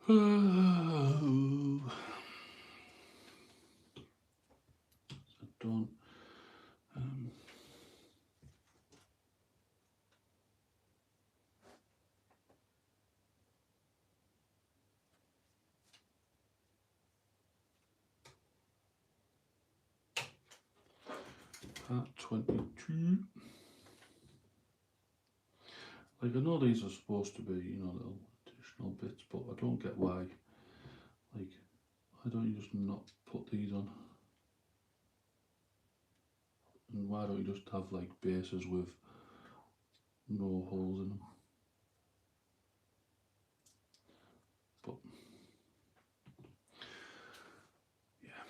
I don't. 22. Like I know these are supposed to be, little additional bits, but I don't get why. Like, why don't you just not put these on? And why don't you just have like bases with no holes in them? But yeah.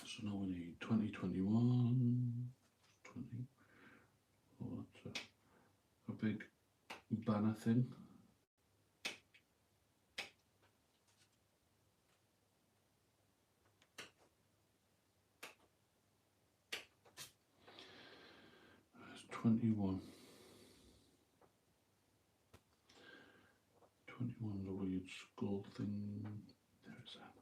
So now we need 2021, 20. Oh, that's a big banner thing. There's 21. 21's a weird skull thing. There's that.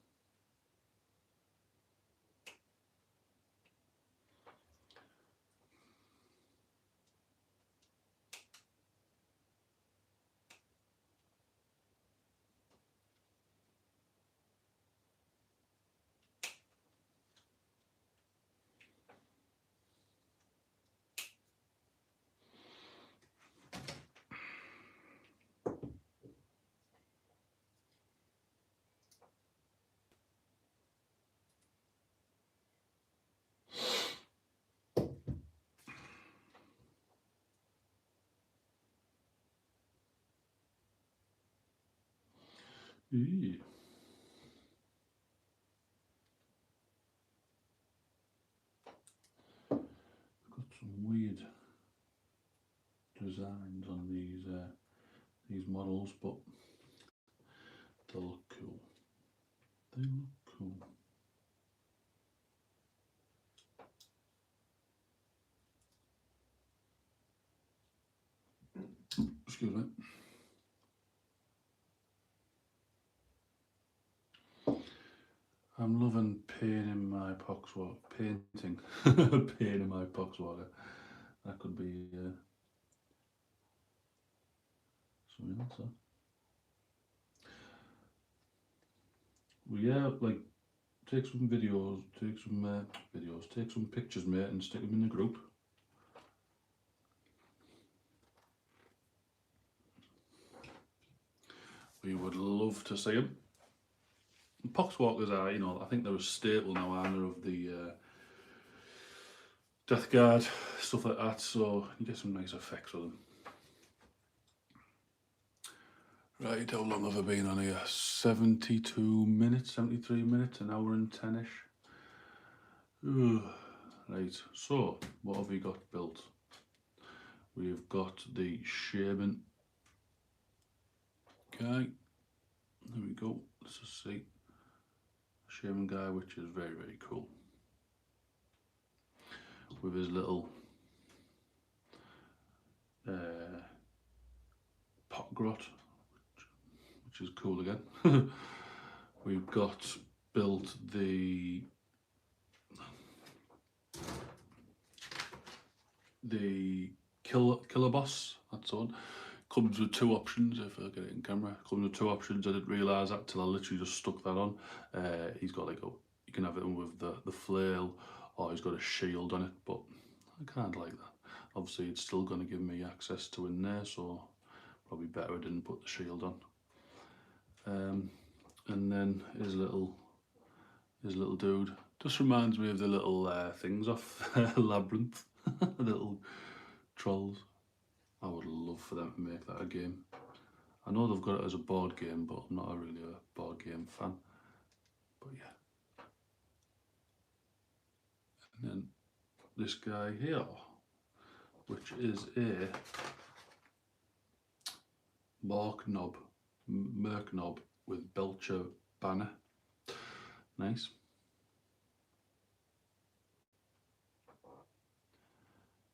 Eee. Got some weird designs on these models, but they look cool. They look cool. Excuse me. I'm loving pain in my pox water. Painting. Pain in my pox water. That could be something else. Huh? Well, yeah, like take some videos, take some pictures, mate, and stick them in the group. We would love to see them. Poxwalkers are, you know, I think they're a staple now, aren't they, of the Death Guard, stuff like that, so you get some nice effects with them. Right, how long have I been on here? 72 minutes, 73 minutes, an hour and 10ish. Right, so what have we got built? We've got the Shaman guy. There we go. Let's just see. Shaman guy, which is very, very cool. With his little pot grot, which is cool again. We've got built the killer boss. That's on. Comes with two options. If I get it in camera, comes with two options. I didn't realise that till I literally just stuck that on. He's got like you can have it with the flail, or he's got a shield on it. But I can't like that. Obviously, it's still going to give me access to in there, so probably better I didn't put the shield on. And then his little dude just reminds me of the little things off Labyrinth, the little trolls. I would love for them to make that a game. I know they've got it as a board game, but I'm not really a board game fan. But yeah. And then this guy here, which is a Merc Knob with Belcher banner. Nice.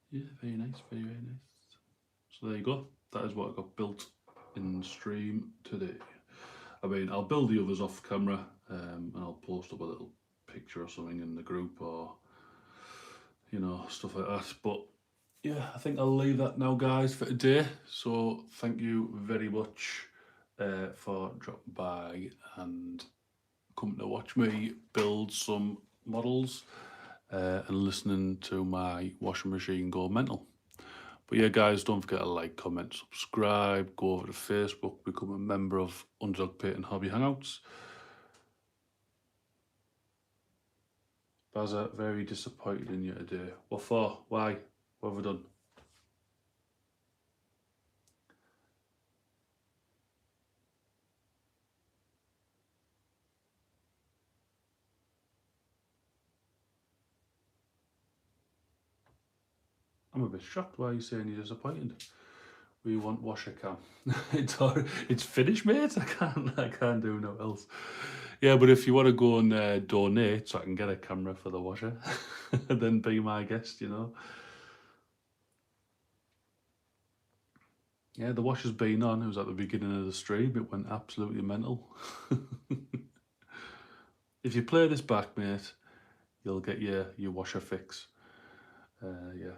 Yeah, very nice, very, very nice. So there you go. That is what I got built in stream today. I mean, I'll build the others off camera, and I'll post up a little picture or something in the group, or you know, stuff like that. But yeah, I think I'll leave that now, guys, for today. So thank you very much for dropping by and coming to watch me build some models and listening to my washing machine go mental. But yeah, guys, don't forget to like, comment, subscribe, go over to Facebook, become a member of Underdog Painting Hobby Hangouts. Bazza, very disappointed in you today. What for? Why? What have I done? I'm a bit shocked. Why are you saying you're disappointed? We want washer cam. It's finished, mate. I can't do no else. Yeah, but if you want to go and donate so I can get a camera for the washer, then be my guest, you know. Yeah, the washer's been on. It was at the beginning of the stream. It went absolutely mental. If you play this back, mate, you'll get your washer fix. Yeah.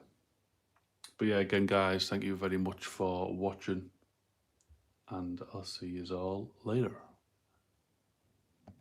But yeah, again, guys, thank you very much for watching, and I'll see you all later.